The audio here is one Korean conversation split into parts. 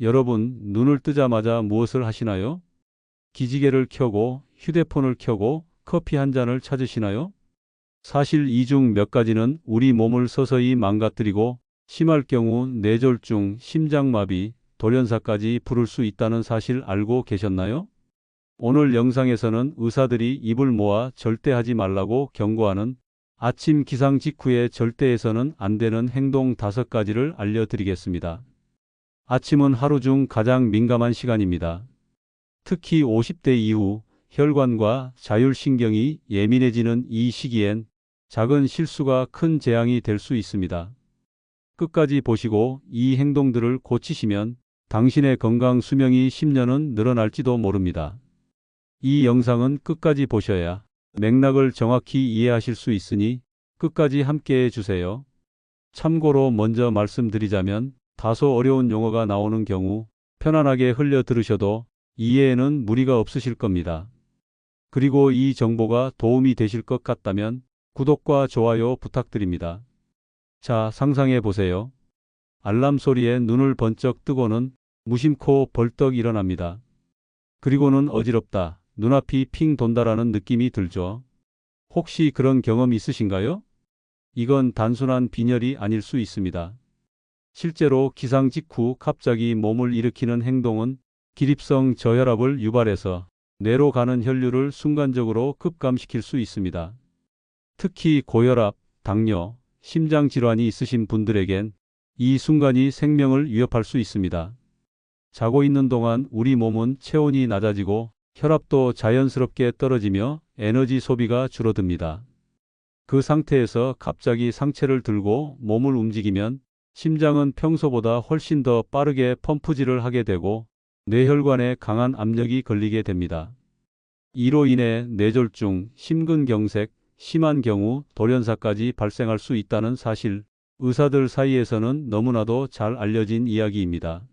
여러분, 눈을 뜨자마자 무엇을 하시나요? 기지개를 켜고 휴대폰을 켜고 커피 한 잔을 찾으시나요? 사실 이 중 몇 가지는 우리 몸을 서서히 망가뜨리고 심할 경우 뇌졸중, 심장마비, 돌연사까지 부를 수 있다는 사실 알고 계셨나요? 오늘 영상에서는 의사들이 입을 모아 절대 하지 말라고 경고하는 아침 기상 직후에 절대 해서는 안 되는 행동 5가지를 알려드리겠습니다. 아침은 하루 중 가장 민감한 시간입니다. 특히 50대 이후 혈관과 자율신경이 예민해지는 이 시기엔 작은 실수가 큰 재앙이 될 수 있습니다. 끝까지 보시고 이 행동들을 고치시면 당신의 건강 수명이 10년은 늘어날지도 모릅니다. 이 영상은 끝까지 보셔야 맥락을 정확히 이해하실 수 있으니 끝까지 함께 해주세요. 참고로 먼저 말씀드리자면 다소 어려운 용어가 나오는 경우 편안하게 흘려 들으셔도 이해에는 무리가 없으실 겁니다. 그리고 이 정보가 도움이 되실 것 같다면 구독과 좋아요 부탁드립니다. 자, 상상해 보세요. 알람 소리에 눈을 번쩍 뜨고는 무심코 벌떡 일어납니다. 그리고는 어지럽다, 눈앞이 핑 돈다라는 느낌이 들죠. 혹시 그런 경험 있으신가요? 이건 단순한 빈혈이 아닐 수 있습니다. 실제로 기상 직후 갑자기 몸을 일으키는 행동은 기립성 저혈압을 유발해서 뇌로 가는 혈류를 순간적으로 급감시킬 수 있습니다. 특히 고혈압, 당뇨, 심장질환이 있으신 분들에겐 이 순간이 생명을 위협할 수 있습니다. 자고 있는 동안 우리 몸은 체온이 낮아지고 혈압도 자연스럽게 떨어지며 에너지 소비가 줄어듭니다. 그 상태에서 갑자기 상체를 들고 몸을 움직이면 심장은 평소보다 훨씬 더 빠르게 펌프질을 하게 되고 뇌혈관에 강한 압력이 걸리게 됩니다. 이로 인해 뇌졸중, 심근경색, 심한 경우 돌연사까지 발생할 수 있다는 사실, 의사들 사이에서는 너무나도 잘 알려진 이야기입니다.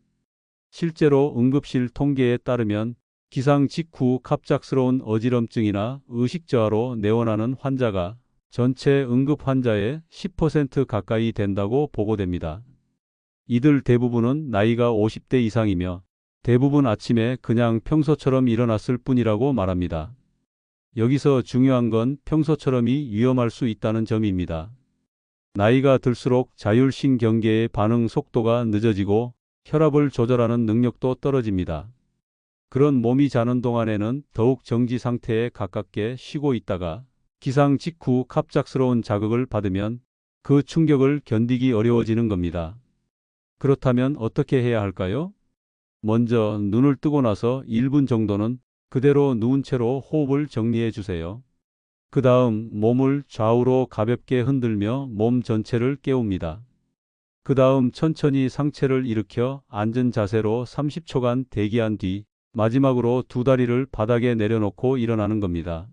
실제로 응급실 통계에 따르면 기상 직후 갑작스러운 어지럼증이나 의식저하로 내원하는 환자가 전체 응급 환자의 10% 가까이 된다고 보고됩니다. 이들 대부분은 나이가 50대 이상이며 대부분 아침에 그냥 평소처럼 일어났을 뿐이라고 말합니다. 여기서 중요한 건 평소처럼이 위험할 수 있다는 점입니다. 나이가 들수록 자율신경계의 반응 속도가 늦어지고 혈압을 조절하는 능력도 떨어집니다. 그런 몸이 자는 동안에는 더욱 정지 상태에 가깝게 쉬고 있다가 기상 직후 갑작스러운 자극을 받으면 그 충격을 견디기 어려워지는 겁니다. 그렇다면 어떻게 해야 할까요? 먼저 눈을 뜨고 나서 1분 정도는 그대로 누운 채로 호흡을 정리해 주세요. 그 다음 몸을 좌우로 가볍게 흔들며 몸 전체를 깨웁니다. 그 다음 천천히 상체를 일으켜 앉은 자세로 30초간 대기한 뒤 마지막으로 두 다리를 바닥에 내려놓고 일어나는 겁니다.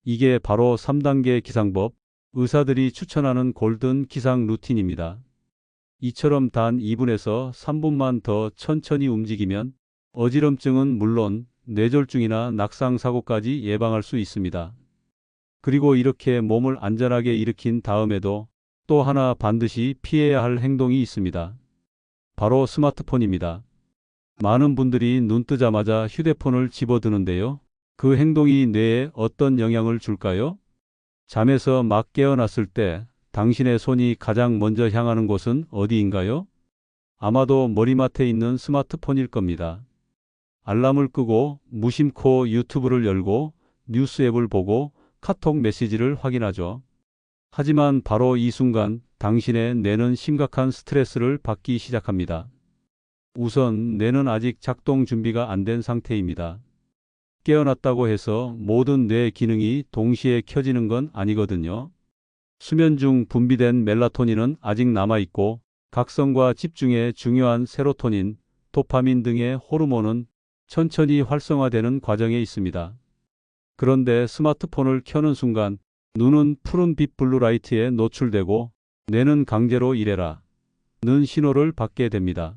이게 바로 3단계 기상법, 의사들이 추천하는 골든 기상 루틴입니다. 이처럼 단 2분에서 3분만 더 천천히 움직이면 어지럼증은 물론 뇌졸중이나 낙상 사고까지 예방할 수 있습니다. 그리고 이렇게 몸을 안전하게 일으킨 다음에도 또 하나 반드시 피해야 할 행동이 있습니다. 바로 스마트폰입니다. 많은 분들이 눈 뜨자마자 휴대폰을 집어드는데요. 그 행동이 뇌에 어떤 영향을 줄까요? 잠에서 막 깨어났을 때 당신의 손이 가장 먼저 향하는 곳은 어디인가요? 아마도 머리맡에 있는 스마트폰일 겁니다. 알람을 끄고 무심코 유튜브를 열고 뉴스 앱을 보고 카톡 메시지를 확인하죠. 하지만 바로 이 순간 당신의 뇌는 심각한 스트레스를 받기 시작합니다. 우선 뇌는 아직 작동 준비가 안 된 상태입니다. 깨어났다고 해서 모든 뇌 기능이 동시에 켜지는 건 아니거든요. 수면 중 분비된 멜라토닌은 아직 남아있고 각성과 집중에 중요한 세로토닌, 도파민 등의 호르몬은 천천히 활성화되는 과정에 있습니다. 그런데 스마트폰을 켜는 순간 눈은 푸른빛 블루라이트에 노출되고 뇌는 강제로 일해라 는 신호를 받게 됩니다.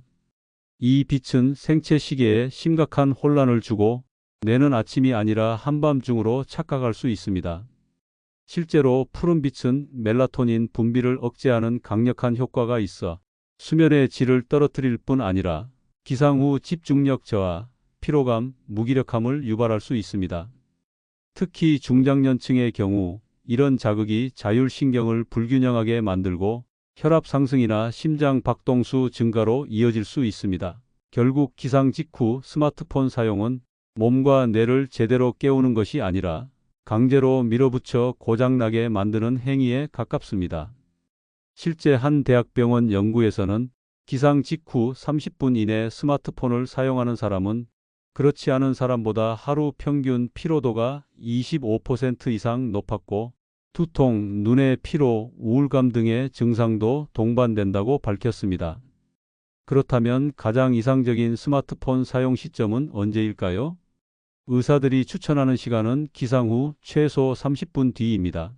이 빛은 생체 시계에 심각한 혼란을 주고 뇌는 아침이 아니라 한밤중으로 착각할 수 있습니다. 실제로 푸른빛은 멜라토닌 분비를 억제하는 강력한 효과가 있어 수면의 질을 떨어뜨릴 뿐 아니라 기상 후 집중력 저하, 피로감, 무기력함을 유발할 수 있습니다. 특히 중장년층의 경우 이런 자극이 자율신경을 불균형하게 만들고 혈압 상승이나 심장 박동수 증가로 이어질 수 있습니다. 결국 기상 직후 스마트폰 사용은 몸과 뇌를 제대로 깨우는 것이 아니라 강제로 밀어붙여 고장나게 만드는 행위에 가깝습니다. 실제 한 대학병원 연구에서는 기상 직후 30분 이내 스마트폰을 사용하는 사람은 그렇지 않은 사람보다 하루 평균 피로도가 25% 이상 높았고 두통, 눈의 피로, 우울감 등의 증상도 동반된다고 밝혔습니다. 그렇다면 가장 이상적인 스마트폰 사용 시점은 언제일까요? 의사들이 추천하는 시간은 기상 후 최소 30분 뒤입니다.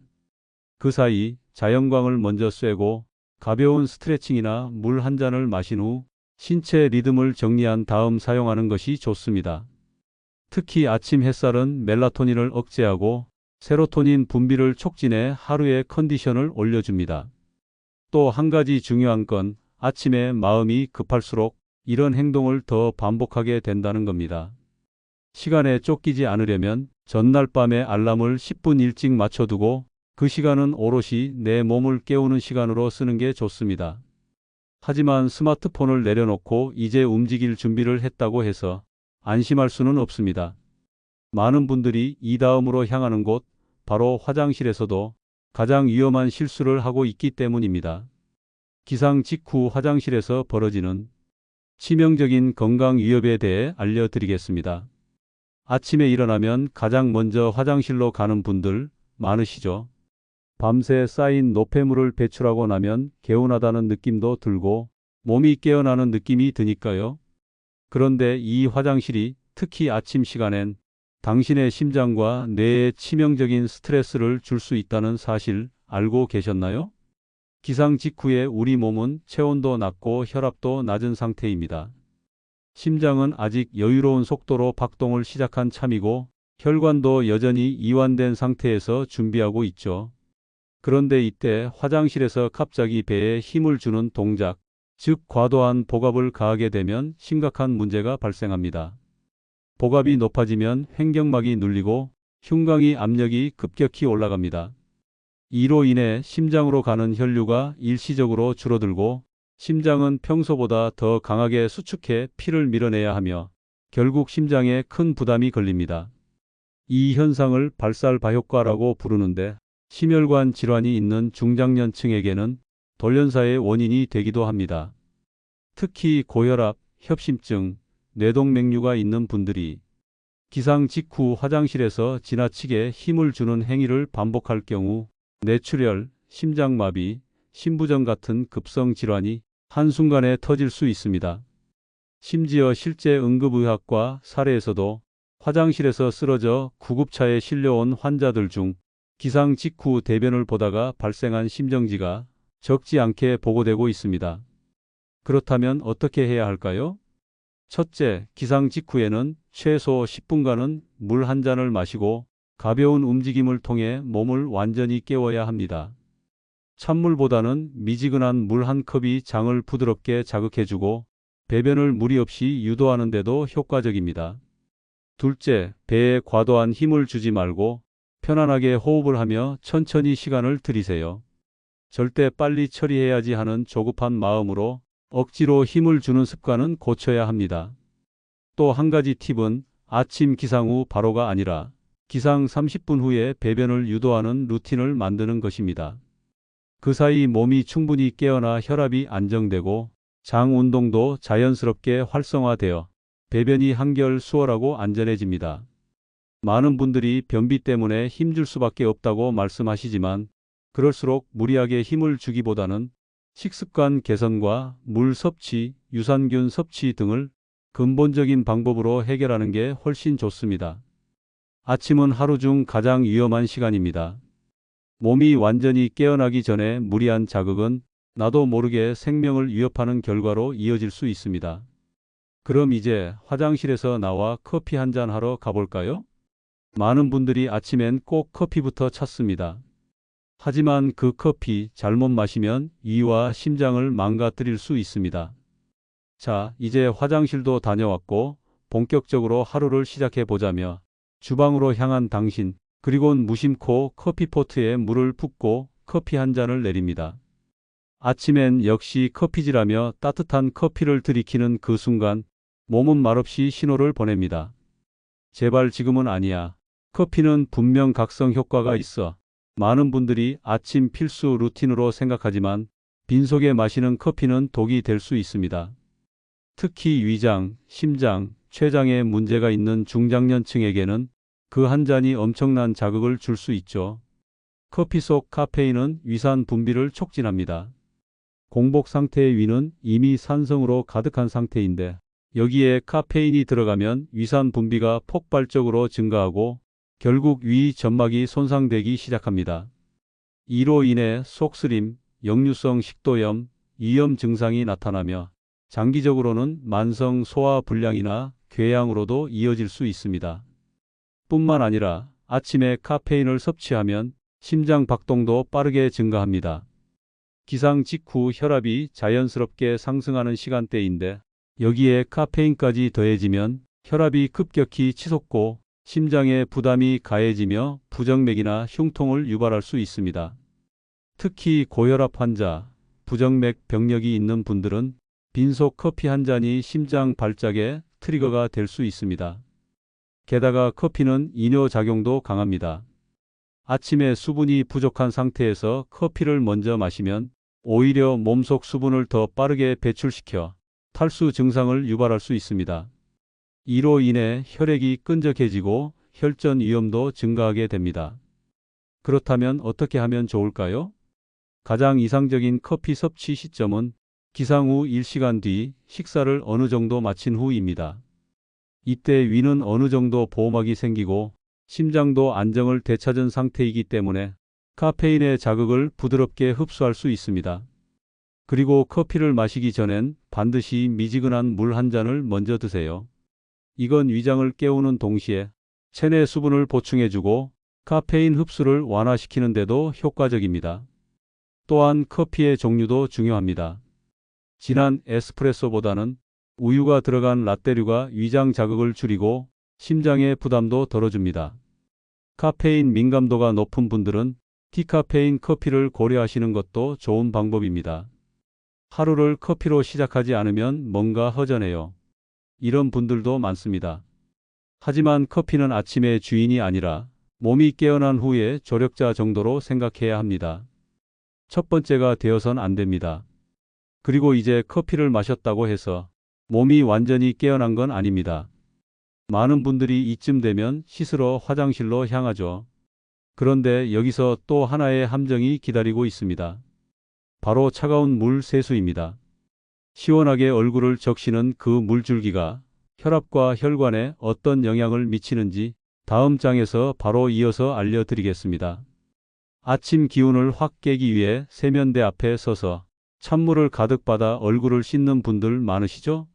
그 사이 자연광을 먼저 쐬고 가벼운 스트레칭이나 물 한 잔을 마신 후 신체 리듬을 정리한 다음 사용하는 것이 좋습니다. 특히 아침 햇살은 멜라토닌을 억제하고 세로토닌 분비를 촉진해 하루의 컨디션을 올려줍니다. 또 한 가지 중요한 건 아침에 마음이 급할수록 이런 행동을 더 반복하게 된다는 겁니다. 시간에 쫓기지 않으려면 전날 밤에 알람을 10분 일찍 맞춰두고 그 시간은 오롯이 내 몸을 깨우는 시간으로 쓰는 게 좋습니다. 하지만 스마트폰을 내려놓고 이제 움직일 준비를 했다고 해서 안심할 수는 없습니다. 많은 분들이 이 다음으로 향하는 곳, 바로 화장실에서도 가장 위험한 실수를 하고 있기 때문입니다. 기상 직후 화장실에서 벌어지는 치명적인 건강 위협에 대해 알려드리겠습니다. 아침에 일어나면 가장 먼저 화장실로 가는 분들 많으시죠? 밤새 쌓인 노폐물을 배출하고 나면 개운하다는 느낌도 들고 몸이 깨어나는 느낌이 드니까요. 그런데 이 화장실이 특히 아침 시간엔 당신의 심장과 뇌에 치명적인 스트레스를 줄 수 있다는 사실 알고 계셨나요? 기상 직후에 우리 몸은 체온도 낮고 혈압도 낮은 상태입니다. 심장은 아직 여유로운 속도로 박동을 시작한 참이고 혈관도 여전히 이완된 상태에서 준비하고 있죠. 그런데 이때 화장실에서 갑자기 배에 힘을 주는 동작, 즉 과도한 복압을 가하게 되면 심각한 문제가 발생합니다. 복압이 높아지면 횡격막이 눌리고 흉곽이 압력이 급격히 올라갑니다. 이로 인해 심장으로 가는 혈류가 일시적으로 줄어들고 심장은 평소보다 더 강하게 수축해 피를 밀어내야 하며 결국 심장에 큰 부담이 걸립니다. 이 현상을 발살바효과라고 부르는데 심혈관 질환이 있는 중장년층에게는 돌연사의 원인이 되기도 합니다. 특히 고혈압, 협심증, 뇌동맥류가 있는 분들이 기상 직후 화장실에서 지나치게 힘을 주는 행위를 반복할 경우 뇌출혈, 심장마비, 심부전 같은 급성 질환이 한순간에 터질 수 있습니다. 심지어 실제 응급의학과 사례에서도 화장실에서 쓰러져 구급차에 실려온 환자들 중 기상 직후 대변을 보다가 발생한 심정지가 적지 않게 보고되고 있습니다. 그렇다면 어떻게 해야 할까요? 첫째, 기상 직후에는 최소 10분간은 물 한 잔을 마시고 가벼운 움직임을 통해 몸을 완전히 깨워야 합니다. 찬물보다는 미지근한 물 한 컵이 장을 부드럽게 자극해주고 배변을 무리 없이 유도하는 데도 효과적입니다. 둘째, 배에 과도한 힘을 주지 말고 편안하게 호흡을 하며 천천히 시간을 들이세요. 절대 빨리 처리해야지 하는 조급한 마음으로 억지로 힘을 주는 습관은 고쳐야 합니다. 또 한 가지 팁은 아침 기상 후 바로가 아니라 기상 30분 후에 배변을 유도하는 루틴을 만드는 것입니다. 그 사이 몸이 충분히 깨어나 혈압이 안정되고 장 운동도 자연스럽게 활성화되어 배변이 한결 수월하고 안전해집니다. 많은 분들이 변비 때문에 힘줄 수밖에 없다고 말씀하시지만 그럴수록 무리하게 힘을 주기보다는 식습관 개선과 물 섭취, 유산균 섭취 등을 근본적인 방법으로 해결하는 게 훨씬 좋습니다. 아침은 하루 중 가장 위험한 시간입니다. 몸이 완전히 깨어나기 전에 무리한 자극은 나도 모르게 생명을 위협하는 결과로 이어질 수 있습니다. 그럼 이제 화장실에서 나와 커피 한 잔 하러 가볼까요? 많은 분들이 아침엔 꼭 커피부터 찾습니다. 하지만 그 커피 잘못 마시면 이와 심장을 망가뜨릴 수 있습니다. 자, 이제 화장실도 다녀왔고 본격적으로 하루를 시작해 보자며 주방으로 향한 당신, 그리곤 무심코 커피포트에 물을 붓고 커피 한 잔을 내립니다. 아침엔 역시 커피지라며 따뜻한 커피를 들이키는 그 순간 몸은 말없이 신호를 보냅니다. 제발 지금은 아니야. 커피는 분명 각성 효과가 있어. 많은 분들이 아침 필수 루틴으로 생각하지만 빈속에 마시는 커피는 독이 될 수 있습니다. 특히 위장, 심장, 췌장에 문제가 있는 중장년층에게는 그 한 잔이 엄청난 자극을 줄 수 있죠. 커피 속 카페인은 위산 분비를 촉진합니다. 공복 상태의 위는 이미 산성으로 가득한 상태인데 여기에 카페인이 들어가면 위산 분비가 폭발적으로 증가하고 결국 위 점막이 손상되기 시작합니다. 이로 인해 속쓰림, 역류성 식도염, 위염 증상이 나타나며 장기적으로는 만성 소화 불량이나 궤양으로도 이어질 수 있습니다. 뿐만 아니라 아침에 카페인을 섭취하면 심장 박동도 빠르게 증가합니다. 기상 직후 혈압이 자연스럽게 상승하는 시간대인데 여기에 카페인까지 더해지면 혈압이 급격히 치솟고 심장에 부담이 가해지며 부정맥이나 흉통을 유발할 수 있습니다. 특히 고혈압 환자, 부정맥 병력이 있는 분들은 빈속 커피 한 잔이 심장 발작의 트리거가 될 수 있습니다. 게다가 커피는 이뇨작용도 강합니다. 아침에 수분이 부족한 상태에서 커피를 먼저 마시면 오히려 몸속 수분을 더 빠르게 배출시켜 탈수 증상을 유발할 수 있습니다. 이로 인해 혈액이 끈적해지고 혈전 위험도 증가하게 됩니다. 그렇다면 어떻게 하면 좋을까요? 가장 이상적인 커피 섭취 시점은 기상 후 1시간 뒤 식사를 어느 정도 마친 후입니다. 이때 위는 어느 정도 보호막이 생기고 심장도 안정을 되찾은 상태이기 때문에 카페인의 자극을 부드럽게 흡수할 수 있습니다. 그리고 커피를 마시기 전엔 반드시 미지근한 물 한 잔을 먼저 드세요. 이건 위장을 깨우는 동시에 체내 수분을 보충해주고 카페인 흡수를 완화시키는 데도 효과적입니다. 또한 커피의 종류도 중요합니다. 진한 에스프레소보다는 우유가 들어간 라떼류가 위장 자극을 줄이고 심장의 부담도 덜어줍니다. 카페인 민감도가 높은 분들은 디카페인 커피를 고려하시는 것도 좋은 방법입니다. 하루를 커피로 시작하지 않으면 뭔가 허전해요. 이런 분들도 많습니다. 하지만 커피는 아침의 주인이 아니라 몸이 깨어난 후에 조력자 정도로 생각해야 합니다. 첫 번째가 되어선 안 됩니다. 그리고 이제 커피를 마셨다고 해서 몸이 완전히 깨어난 건 아닙니다. 많은 분들이 이쯤 되면 씻으러 화장실로 향하죠. 그런데 여기서 또 하나의 함정이 기다리고 있습니다. 바로 차가운 물 세수입니다. 시원하게 얼굴을 적시는 그 물줄기가 혈압과 혈관에 어떤 영향을 미치는지 다음 장에서 바로 이어서 알려드리겠습니다. 아침 기운을 확 깨기 위해 세면대 앞에 서서 찬물을 가득 받아 얼굴을 씻는 분들 많으시죠?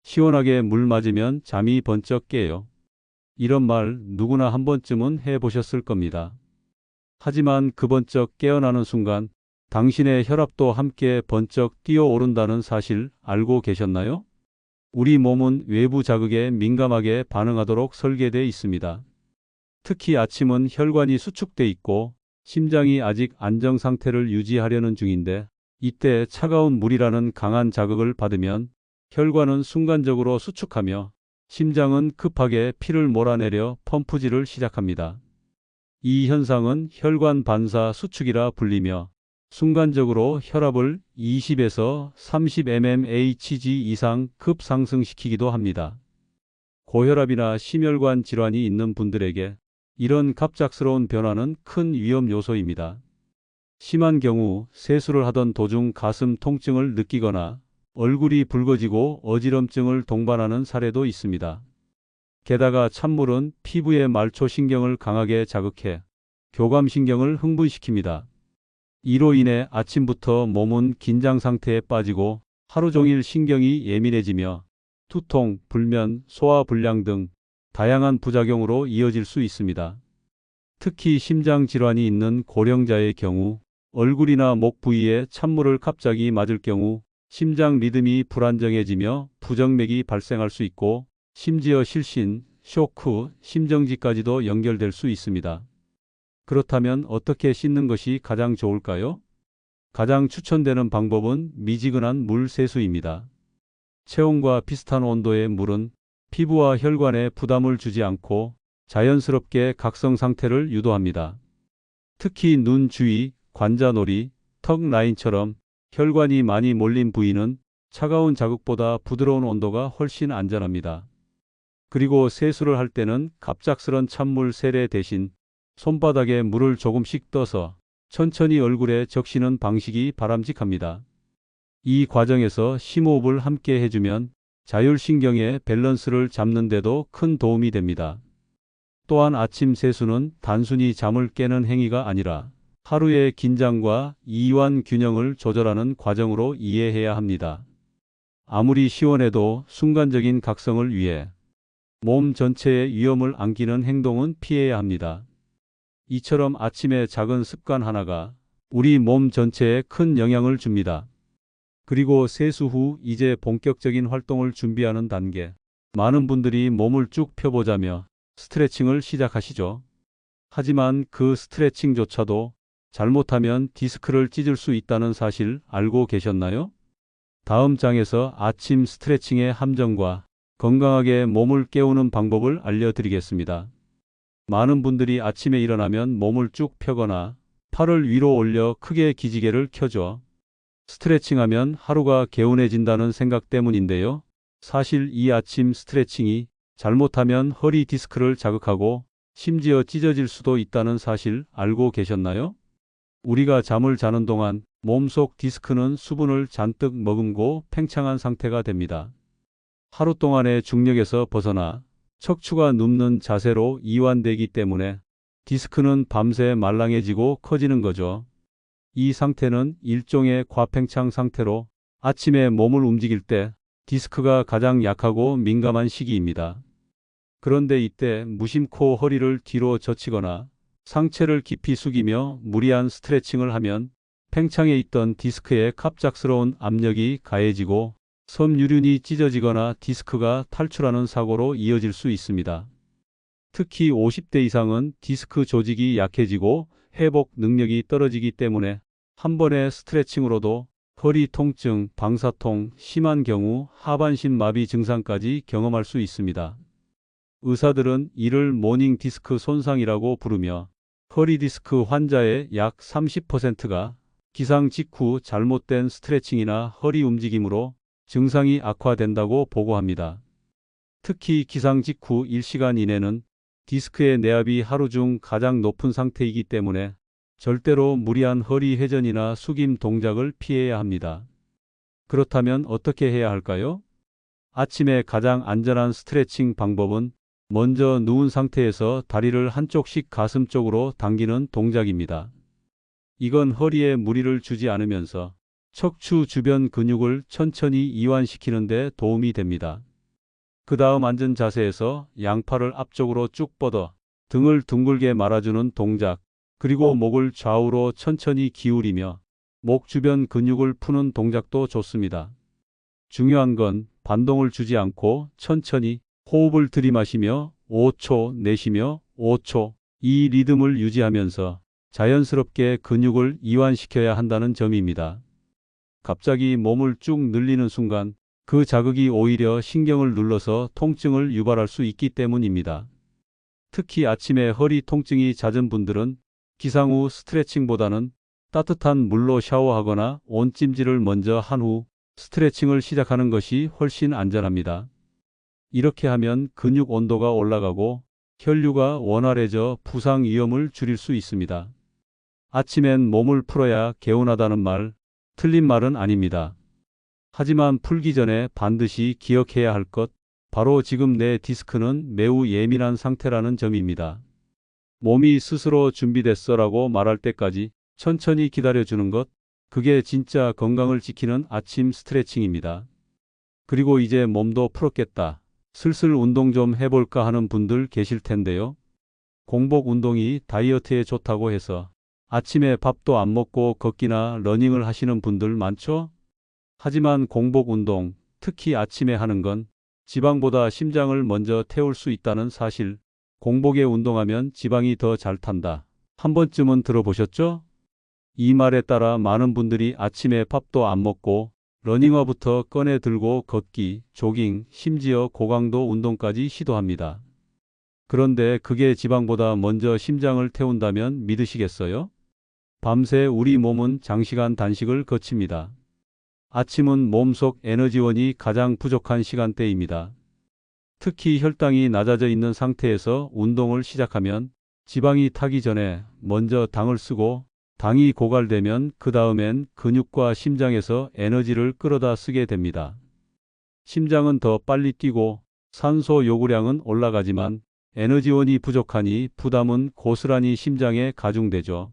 시원하게 물 맞으면 잠이 번쩍 깨요. 이런 말 누구나 한 번쯤은 해보셨을 겁니다. 하지만 그 번쩍 깨어나는 순간 당신의 혈압도 함께 번쩍 뛰어오른다는 사실 알고 계셨나요? 우리 몸은 외부 자극에 민감하게 반응하도록 설계되어 있습니다. 특히 아침은 혈관이 수축돼 있고 심장이 아직 안정 상태를 유지하려는 중인데 이때 차가운 물이라는 강한 자극을 받으면 혈관은 순간적으로 수축하며 심장은 급하게 피를 몰아내려 펌프질을 시작합니다. 이 현상은 혈관 반사 수축이라 불리며 순간적으로 혈압을 20에서 30 mmHg 이상 급상승시키기도 합니다. 고혈압이나 심혈관 질환이 있는 분들에게 이런 갑작스러운 변화는 큰 위험 요소입니다. 심한 경우 세수를 하던 도중 가슴 통증을 느끼거나 얼굴이 붉어지고 어지럼증을 동반하는 사례도 있습니다. 게다가 찬물은 피부의 말초신경을 강하게 자극해 교감신경을 흥분시킵니다. 이로 인해 아침부터 몸은 긴장 상태에 빠지고 하루 종일 신경이 예민해지며 두통, 불면, 소화불량 등 다양한 부작용으로 이어질 수 있습니다. 특히 심장 질환이 있는 고령자의 경우 얼굴이나 목 부위에 찬물을 갑자기 맞을 경우 심장 리듬이 불안정해지며 부정맥이 발생할 수 있고 심지어 실신, 쇼크, 심정지까지도 연결될 수 있습니다. 그렇다면 어떻게 씻는 것이 가장 좋을까요? 가장 추천되는 방법은 미지근한 물 세수입니다. 체온과 비슷한 온도의 물은 피부와 혈관에 부담을 주지 않고 자연스럽게 각성 상태를 유도합니다. 특히 눈 주위, 관자놀이, 턱 라인처럼 혈관이 많이 몰린 부위는 차가운 자극보다 부드러운 온도가 훨씬 안전합니다. 그리고 세수를 할 때는 갑작스런 찬물 세례 대신 손바닥에 물을 조금씩 떠서 천천히 얼굴에 적시는 방식이 바람직합니다. 이 과정에서 심호흡을 함께 해주면 자율신경의 밸런스를 잡는 데도 큰 도움이 됩니다. 또한 아침 세수는 단순히 잠을 깨는 행위가 아니라 하루의 긴장과 이완 균형을 조절하는 과정으로 이해해야 합니다. 아무리 시원해도 순간적인 각성을 위해 몸 전체에 위험을 안기는 행동은 피해야 합니다. 이처럼 아침의 작은 습관 하나가 우리 몸 전체에 큰 영향을 줍니다. 그리고 세수 후 이제 본격적인 활동을 준비하는 단계. 많은 분들이 몸을 쭉 펴보자며 스트레칭을 시작하시죠. 하지만 그 스트레칭조차도 잘못하면 디스크를 찢을 수 있다는 사실 알고 계셨나요? 다음 장에서 아침 스트레칭의 함정과 건강하게 몸을 깨우는 방법을 알려드리겠습니다. 많은 분들이 아침에 일어나면 몸을 쭉 펴거나 팔을 위로 올려 크게 기지개를 켜죠. 스트레칭하면 하루가 개운해진다는 생각 때문인데요. 사실 이 아침 스트레칭이 잘못하면 허리 디스크를 자극하고 심지어 찢어질 수도 있다는 사실 알고 계셨나요? 우리가 잠을 자는 동안 몸속 디스크는 수분을 잔뜩 머금고 팽창한 상태가 됩니다. 하루 동안의 중력에서 벗어나 척추가 눕는 자세로 이완되기 때문에 디스크는 밤새 말랑해지고 커지는 거죠. 이 상태는 일종의 과팽창 상태로 아침에 몸을 움직일 때 디스크가 가장 약하고 민감한 시기입니다. 그런데 이때 무심코 허리를 뒤로 젖히거나 상체를 깊이 숙이며 무리한 스트레칭을 하면 팽창해 있던 디스크에 갑작스러운 압력이 가해지고 섬유륜이 찢어지거나 디스크가 탈출하는 사고로 이어질 수 있습니다. 특히 50대 이상은 디스크 조직이 약해지고 회복 능력이 떨어지기 때문에 한 번의 스트레칭으로도 허리 통증, 방사통, 심한 경우 하반신 마비 증상까지 경험할 수 있습니다. 의사들은 이를 모닝 디스크 손상이라고 부르며 허리 디스크 환자의 약 30%가 기상 직후 잘못된 스트레칭이나 허리 움직임으로 증상이 악화된다고 보고합니다. 특히 기상 직후 1시간 이내는 디스크의 내압이 하루 중 가장 높은 상태이기 때문에 절대로 무리한 허리 회전이나 숙임 동작을 피해야 합니다. 그렇다면 어떻게 해야 할까요? 아침에 가장 안전한 스트레칭 방법은 먼저 누운 상태에서 다리를 한쪽씩 가슴 쪽으로 당기는 동작입니다. 이건 허리에 무리를 주지 않으면서 척추 주변 근육을 천천히 이완시키는 데 도움이 됩니다. 그 다음 앉은 자세에서 양팔을 앞쪽으로 쭉 뻗어 등을 둥글게 말아주는 동작, 그리고 목을 좌우로 천천히 기울이며 목 주변 근육을 푸는 동작도 좋습니다. 중요한 건 반동을 주지 않고 천천히 호흡을 들이마시며 5초, 내쉬며 5초, 이 리듬을 유지하면서 자연스럽게 근육을 이완시켜야 한다는 점입니다. 갑자기 몸을 쭉 늘리는 순간 그 자극이 오히려 신경을 눌러서 통증을 유발할 수 있기 때문입니다. 특히 아침에 허리 통증이 잦은 분들은 기상 후 스트레칭보다는 따뜻한 물로 샤워하거나 온찜질을 먼저 한 후 스트레칭을 시작하는 것이 훨씬 안전합니다. 이렇게 하면 근육 온도가 올라가고 혈류가 원활해져 부상 위험을 줄일 수 있습니다. 아침엔 몸을 풀어야 개운하다는 말, 틀린 말은 아닙니다. 하지만 풀기 전에 반드시 기억해야 할 것, 바로 지금 내 디스크는 매우 예민한 상태라는 점입니다. 몸이 스스로 준비됐어라고 말할 때까지 천천히 기다려주는 것, 그게 진짜 건강을 지키는 아침 스트레칭입니다. 그리고 이제 몸도 풀었겠다, 슬슬 운동 좀 해볼까 하는 분들 계실 텐데요. 공복 운동이 다이어트에 좋다고 해서 아침에 밥도 안 먹고 걷기나 러닝을 하시는 분들 많죠? 하지만 공복 운동, 특히 아침에 하는 건 지방보다 심장을 먼저 태울 수 있다는 사실, 공복에 운동하면 지방이 더 잘 탄다. 한 번쯤은 들어보셨죠? 이 말에 따라 많은 분들이 아침에 밥도 안 먹고 러닝화부터 꺼내 들고 걷기, 조깅, 심지어 고강도 운동까지 시도합니다. 그런데 그게 지방보다 먼저 심장을 태운다면 믿으시겠어요? 밤새 우리 몸은 장시간 단식을 거칩니다. 아침은 몸속 에너지원이 가장 부족한 시간대입니다. 특히 혈당이 낮아져 있는 상태에서 운동을 시작하면 지방이 타기 전에 먼저 당을 쓰고 당이 고갈되면 그 다음엔 근육과 심장에서 에너지를 끌어다 쓰게 됩니다. 심장은 더 빨리 뛰고 산소 요구량은 올라가지만 에너지원이 부족하니 부담은 고스란히 심장에 가중되죠.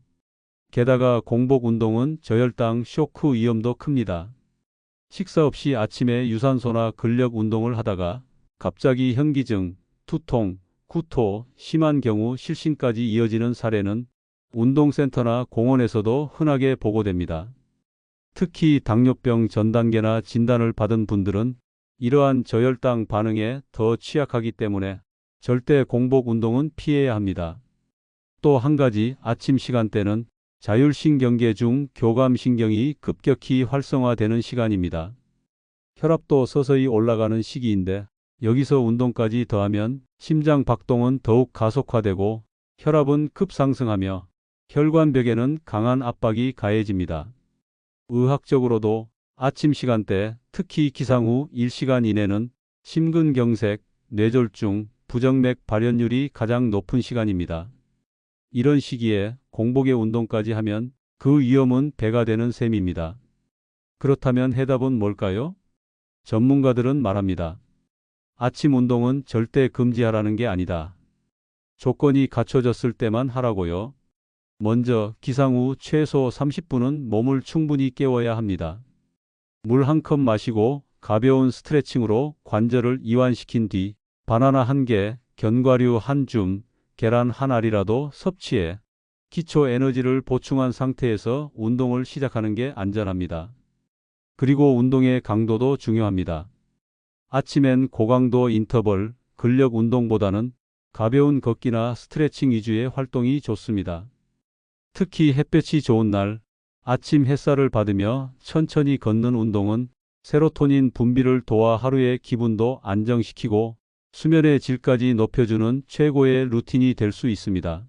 게다가 공복 운동은 저혈당 쇼크 위험도 큽니다. 식사 없이 아침에 유산소나 근력 운동을 하다가 갑자기 현기증, 두통, 구토, 심한 경우 실신까지 이어지는 사례는 운동센터나 공원에서도 흔하게 보고됩니다. 특히 당뇨병 전 단계나 진단을 받은 분들은 이러한 저혈당 반응에 더 취약하기 때문에 절대 공복 운동은 피해야 합니다. 또 한 가지 아침 시간대는 자율신경계 중 교감신경이 급격히 활성화되는 시간입니다. 혈압도 서서히 올라가는 시기인데 여기서 운동까지 더하면 심장 박동은 더욱 가속화되고 혈압은 급상승하며 혈관벽에는 강한 압박이 가해집니다. 의학적으로도 아침 시간대, 특히 기상 후 1시간 이내는 심근경색, 뇌졸중, 부정맥 발현율이 가장 높은 시간입니다. 이런 시기에 공복의 운동까지 하면 그 위험은 배가 되는 셈입니다. 그렇다면 해답은 뭘까요? 전문가들은 말합니다. 아침 운동은 절대 금지하라는 게 아니다. 조건이 갖춰졌을 때만 하라고요. 먼저 기상 후 최소 30분은 몸을 충분히 깨워야 합니다. 물 한 컵 마시고 가벼운 스트레칭으로 관절을 이완시킨 뒤 바나나 1개, 견과류 1줌, 계란 1알이라도 섭취해 기초 에너지를 보충한 상태에서 운동을 시작하는 게 안전합니다. 그리고 운동의 강도도 중요합니다. 아침엔 고강도 인터벌, 근력 운동보다는 가벼운 걷기나 스트레칭 위주의 활동이 좋습니다. 특히 햇볕이 좋은 날, 아침 햇살을 받으며 천천히 걷는 운동은 세로토닌 분비를 도와 하루의 기분도 안정시키고 수면의 질까지 높여주는 최고의 루틴이 될 수 있습니다.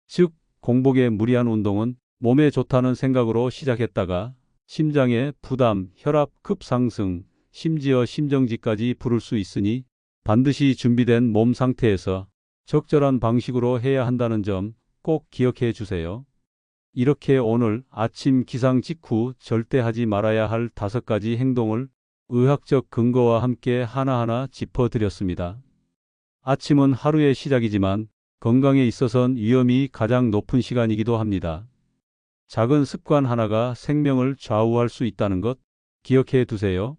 즉, 공복에 무리한 운동은 몸에 좋다는 생각으로 시작했다가 심장의 부담, 혈압 급상승, 심지어 심정지까지 부를 수 있으니 반드시 준비된 몸 상태에서 적절한 방식으로 해야 한다는 점 꼭 기억해 주세요. 이렇게 오늘 아침 기상 직후 절대 하지 말아야 할 5가지 행동을 의학적 근거와 함께 하나하나 짚어드렸습니다. 아침은 하루의 시작이지만 건강에 있어선 위험이 가장 높은 시간이기도 합니다. 작은 습관 하나가 생명을 좌우할 수 있다는 것 기억해 두세요.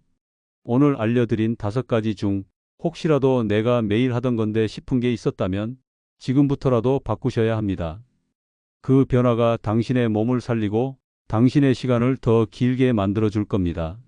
오늘 알려드린 5가지 중 혹시라도 내가 매일 하던 건데 싶은 게 있었다면 지금부터라도 바꾸셔야 합니다. 그 변화가 당신의 몸을 살리고 당신의 시간을 더 길게 만들어 줄 겁니다.